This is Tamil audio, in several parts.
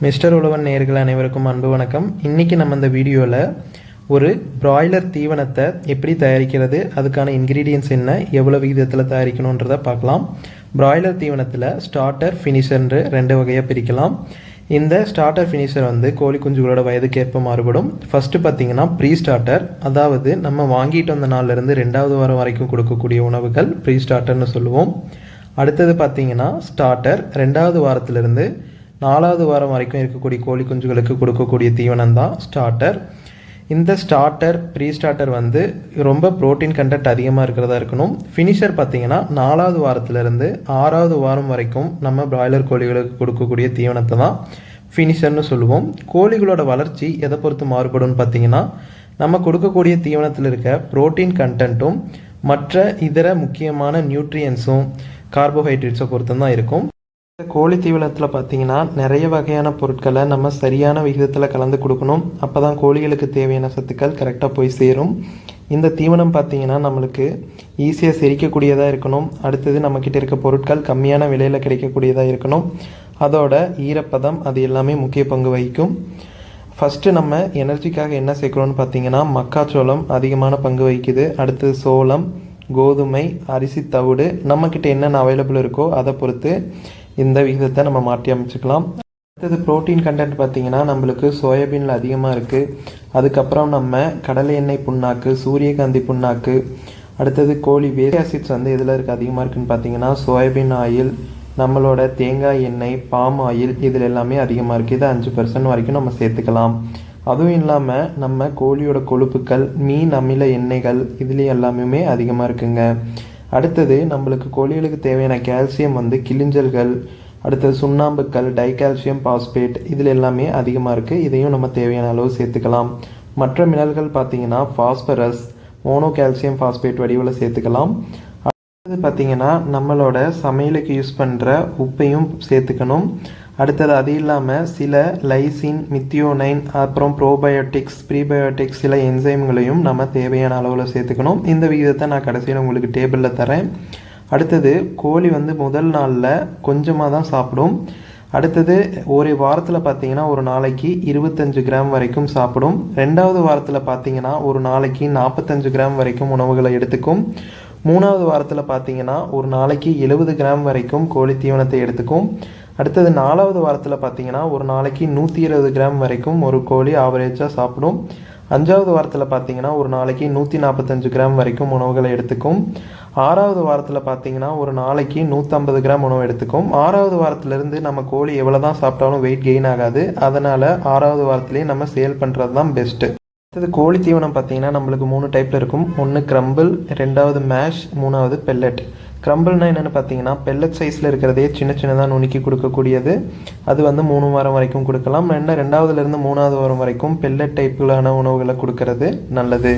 மிஸ்டர் உழவன் நேயர்கள் அனைவருக்கும் அன்பு வணக்கம். இன்றைக்கி நம்ம இந்த வீடியோவில் ஒரு பிராய்லர் தீவனத்தை எப்படி தயாரிக்கிறது, அதுக்கான இன்க்ரீடியன்ஸ் என்ன, எவ்வளோ விகிதத்தில் தயாரிக்கணுன்றதை பார்க்கலாம். பிராய்லர் தீவனத்தில் ஸ்டார்டர், ஃபினிஷர்ன்ற ரெண்டு வகையாக பிரிக்கலாம். இந்த ஸ்டார்டர் ஃபினிஷர் வந்து கோழி குஞ்சுகளோட வயதுக்கேற்ப மாறுபடும். ஃபஸ்ட்டு பார்த்திங்கன்னா ப்ரீ ஸ்டார்டர், அதாவது நம்ம வாங்கிட்டு வந்த நாள்லேருந்து 2வது வாரம் வரைக்கும் கொடுக்கக்கூடிய உணவுகள் ப்ரீ ஸ்டார்டர்னு சொல்லுவோம். அடுத்தது பார்த்திங்கன்னா ஸ்டார்டர், 2வது வாரத்திலிருந்து 4வது வாரம் வரைக்கும் இருக்கக்கூடிய கோழி குஞ்சுகளுக்கு கொடுக்கக்கூடிய தீவனம் தான் ஸ்டார்டர். இந்த ஸ்டார்டர், ப்ரீ ஸ்டார்டர் வந்து ரொம்ப ப்ரோட்டீன் கண்டென்ட் அதிகமாக இருக்கிறதா இருக்கணும். ஃபினிஷர் பார்த்திங்கன்னா 4வது வாரத்திலிருந்து 6வது வாரம் வரைக்கும் நம்ம பிராய்லர் கோழிகளுக்கு கொடுக்கக்கூடிய தீவனத்தை தான் ஃபினிஷர்னு சொல்லுவோம். கோழிகளோட வளர்ச்சி எதை பொறுத்து மாறுபடும் பார்த்திங்கன்னா, நம்ம கொடுக்கக்கூடிய தீவனத்தில் இருக்க ப்ரோட்டீன் கண்டென்ட்டும் மற்ற இதர முக்கியமான நியூட்ரியன்ஸும் கார்போஹைட்ரேட்ஸை பொறுத்து தான் இருக்கும். கோழி தீவனத்தில் பார்த்திங்கன்னா நிறைய வகையான பொருட்களை நம்ம சரியான விகிதத்தில் கலந்து கொடுக்கணும். அப்போ தான் கோழிகளுக்கு தேவையான சத்துக்கள் கரெக்டாக போய் சேரும். இந்த தீவனம் பார்த்திங்கன்னா நம்மளுக்கு ஈஸியாக செரிக்கக்கூடியதாக இருக்கணும். அடுத்தது நம்மக்கிட்ட இருக்க பொருட்கள் கம்மியான விலையில் கிடைக்கக்கூடியதாக இருக்கணும். அதோட ஈரப்பதம் அது எல்லாமே முக்கிய பங்கு வகிக்கும். ஃபஸ்ட்டு நம்ம எனர்ஜிக்காக என்ன சேர்க்குறோன்னு பார்த்திங்கன்னா மக்காச்சோளம் அதிகமான பங்கு வகிக்குது. அடுத்தது சோளம், கோதுமை, அரிசி தவிடு, நம்மக்கிட்ட என்னென்ன அவைலபிள் இருக்கோ அதை பொறுத்து இந்த விகிதத்தை நம்ம மாற்றி அமைச்சுக்கலாம். அடுத்தது ப்ரோட்டீன் கண்டென்ட் பார்த்திங்கன்னா நம்மளுக்கு சோயாபீனில் அதிகமாக இருக்குது. அதுக்கப்புறம் நம்ம கடலை எண்ணெய் புண்ணாக்கு, சூரியகாந்தி புண்ணாக்கு, அடுத்தது கோழி வேஸ்ட் ஆசிட்ஸ் வந்து எதில் இருக்குது அதிகமாக இருக்குதுன்னு பார்த்திங்கன்னா சோயாபீன் ஆயில், நம்மளோட தேங்காய் எண்ணெய், பாம் ஆயில், இதில் எல்லாமே அதிகமாக இருக்குது. இது 5% வரைக்கும் நம்ம சேர்த்துக்கலாம். அதுவும் இல்லாமல் நம்ம கோழியோட கொழுப்புக்கள், மீன் அமில எண்ணெய்கள், இதுலேயும் எல்லாமே அதிகமாக இருக்குங்க. அடுத்தது நம்மளுக்கு கோழிகளுக்கு தேவையான கால்சியம் வந்து கிளிஞ்சல்கள், அடுத்தது சுண்ணாம்புக்கள், டைகால்சியம் பாஸ்பேட், இதில் எல்லாமே அதிகமாக இருக்குது. இதையும் நம்ம தேவையான அளவு சேர்த்துக்கலாம். மற்ற மினரல்கள் பார்த்திங்கன்னா ஃபாஸ்பரஸ், மோனோ கால்சியம் பாஸ்பேட் வடிவில் சேர்த்துக்கலாம். அடுத்தது பார்த்திங்கன்னா நம்மளோட சமையலுக்கு யூஸ் பண்ணுற உப்பையும் சேர்த்துக்கணும். அடுத்தது அது இல்லாமல் சில லைசின், மித்தியோனைன், அப்புறம் ப்ரோபயோட்டிக்ஸ், ப்ரீபயோட்டிக்ஸ், சில என்சைம்களையும் நம்ம தேவையான அளவில் சேர்த்துக்கணும். இந்த விகிதத்தை நான் கடைசியில் உங்களுக்கு டேபிளில் தரேன். அடுத்தது கோழி வந்து முதல் நாளில் கொஞ்சமாக தான் சாப்பிடும். அடுத்தது ஒரு வாரத்தில் பார்த்திங்கன்னா ஒரு நாளைக்கு 25 கிராம் வரைக்கும் சாப்பிடும். 2வது வாரத்தில் பார்த்திங்கன்னா ஒரு நாளைக்கு 45 கிராம் வரைக்கும் உணவுகளை எடுத்துக்கும். 3வது வாரத்தில் பார்த்திங்கன்னா ஒரு நாளைக்கு 70 கிராம் வரைக்கும் கோழி தீவனத்தை எடுத்துக்கும். அடுத்தது 4வது வாரத்தில் பார்த்திங்கன்னா ஒரு நாளைக்கு 120 கிராம் வரைக்கும் ஒரு கோழி ஆவரேஜாக சாப்பிடும். 5வது வாரத்தில் பார்த்திங்கன்னா ஒரு நாளைக்கு 145 கிராம் வரைக்கும் உணவுகளை எடுத்துக்கும். 6வது வாரத்தில் பார்த்திங்கன்னா ஒரு நாளைக்கு 150 கிராம் உணவு எடுத்துக்கும். 6வது வாரத்திலேருந்து நம்ம கோழி எவ்வளோ தான் சாப்பிட்டாலும் வெயிட் கெயின் ஆகாது. அதனால் 6வது வாரத்துலேயே நம்ம சேல் பண்ணுறது தான் பெஸ்ட்டு. அடுத்தது கோழி தீவனம் பார்த்திங்கன்னா நம்மளுக்கு 3 டைப்பில் இருக்கும். ஒன்று கிரம்பிள், 2வது மேஷ், 3வது பெல்லட். கிரம்பிள்னால் என்னென்னு பார்த்தீங்கன்னா பெல்லட் சைஸில் இருக்கிறதே சின்ன சின்னதாக நுணுக்கி கொடுக்கக்கூடியது. அது வந்து 3 வாரம் வரைக்கும் கொடுக்கலாம். 2வதுலேருந்து 3வது வாரம் வரைக்கும் பெல்லட் டைப்புகளான உணவுகளை கொடுக்கறது நல்லது.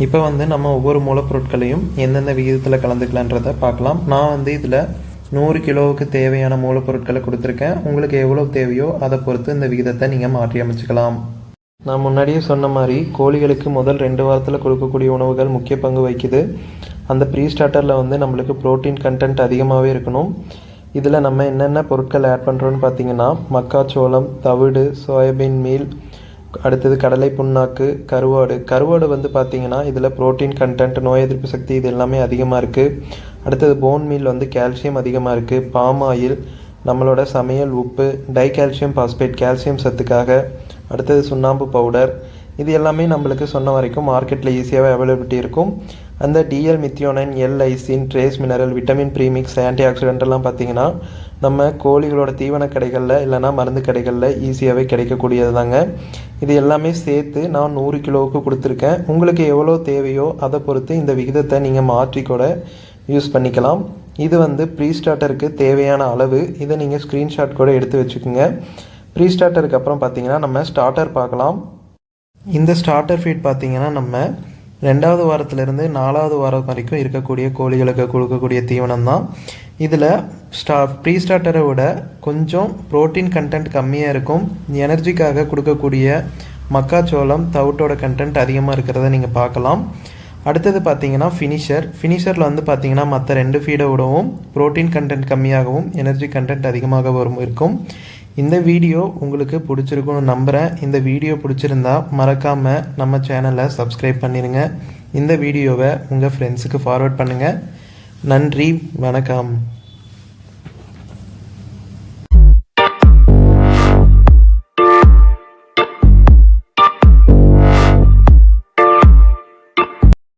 இப்போ வந்து நம்ம ஒவ்வொரு மூலப்பொருட்களையும் எந்தெந்த விகிதத்தில் கலந்துக்கலான்றதை பார்க்கலாம். நான் வந்து இதில் 100 கிலோவுக்கு தேவையான மூலப்பொருட்களை கொடுத்துருக்கேன். உங்களுக்கு எவ்வளோ தேவையோ அதை பொறுத்து இந்த விகிதத்தை நீங்கள் மாற்றி அமைச்சுக்கலாம். நான் முன்னாடியே சொன்ன மாதிரி கோழிகளுக்கு முதல் 2 வாரத்தில் கொடுக்கக்கூடிய உணவுகள் முக்கிய பங்கு வகிக்குது. அந்த ப்ரீ ஸ்டார்டரில் வந்து நம்மளுக்கு ப்ரோட்டீன் கண்டென்ட் அதிகமாகவே இருக்கணும். இதில் நம்ம என்னென்ன பொருட்கள் ஆட் பண்ணுறோன்னு பார்த்திங்கன்னா மக்காச்சோளம், தவிடு, சோயாபீன் மீல், அடுத்தது கடலை புண்ணாக்கு, கருவாடு வந்து பார்த்திங்கன்னா இதில் ப்ரோட்டீன் கண்டென்ட், நோய் எதிர்ப்பு சக்தி, இது எல்லாமே அதிகமாக இருக்குது. அடுத்தது போன் மீல் வந்து கால்சியம் அதிகமாக இருக்குது. பாம் ஆயில், நம்மளோட சமையல் உப்பு, டைகால்சியம் பாஸ்பேட் கால்சியம் சத்துக்காக, அடுத்தது சுண்ணாம்பு பவுடர், இது எல்லாமே நம்மளுக்கு சொன்ன வரைக்கும் மார்க்கெட்டில் ஈஸியாகவே அவைலபிலிட்டி இருக்கும். அந்த DL methionine, L lysine, trace mineral, vitamin premix, anti ஆக்சிடென்ட்லாம் பார்த்திங்கன்னா நம்ம கோழிகளோட தீவன கடைகளில் இல்லைனா மருந்து கடைகளில் ஈஸியாகவே கிடைக்கக்கூடியது தாங்க. இது எல்லாமே சேர்த்து நான் 100 கிலோவுக்கு கொடுத்துருக்கேன். உங்களுக்கு எவ்வளோ தேவையோ அதை பொறுத்து இந்த விகிதத்தை நீங்கள் மாற்றி கூட யூஸ் பண்ணிக்கலாம். இது வந்து ப்ரீ ஸ்டார்டருக்கு தேவையான அளவு. இதை நீங்கள் ஸ்க்ரீன்ஷாட் கூட எடுத்து வச்சுக்கோங்க. ப்ரீ ஸ்டார்டருக்கு அப்புறம் பார்த்திங்கன்னா நம்ம ஸ்டார்டர் பார்க்கலாம். இந்த ஸ்டார்டர் ஃபீட் பார்த்திங்கன்னா நம்ம 2வது வாரத்திலிருந்து 4வது வாரம் வரைக்கும் இருக்கக்கூடிய கோழிகளுக்கு கொடுக்கக்கூடிய தீவனம் தான். இதில் ப்ரீ ஸ்டார்டரை விட கொஞ்சம் ப்ரோட்டீன் கண்டென்ட் கம்மியாக இருக்கும். எனர்ஜிக்காக கொடுக்கக்கூடிய மக்காச்சோளம், தவிட்டோட கண்டென்ட் அதிகமாக இருக்கிறத நீங்கள் பார்க்கலாம். அடுத்தது பார்த்தீங்கன்னா ஃபினிஷரில் வந்து பார்த்தீங்கன்னா மற்ற 2 ஃபீடை விடவும் ப்ரோட்டீன் கண்டென்ட் கம்மியாகவும் எனர்ஜி கண்டென்ட் அதிகமாக இருக்கும். இந்த வீடியோ உங்களுக்கு பிடிச்சிருக்குன்னு நம்புகிறேன். இந்த வீடியோ பிடிச்சிருந்தா மறக்காமல் நம்ம சேனலை சப்ஸ்கிரைப் பண்ணிடுங்க. இந்த வீடியோவை உங்கள் ஃப்ரெண்ட்ஸுக்கு ஃபார்வர்ட் பண்ணுங்கள். நன்றி, வணக்கம்.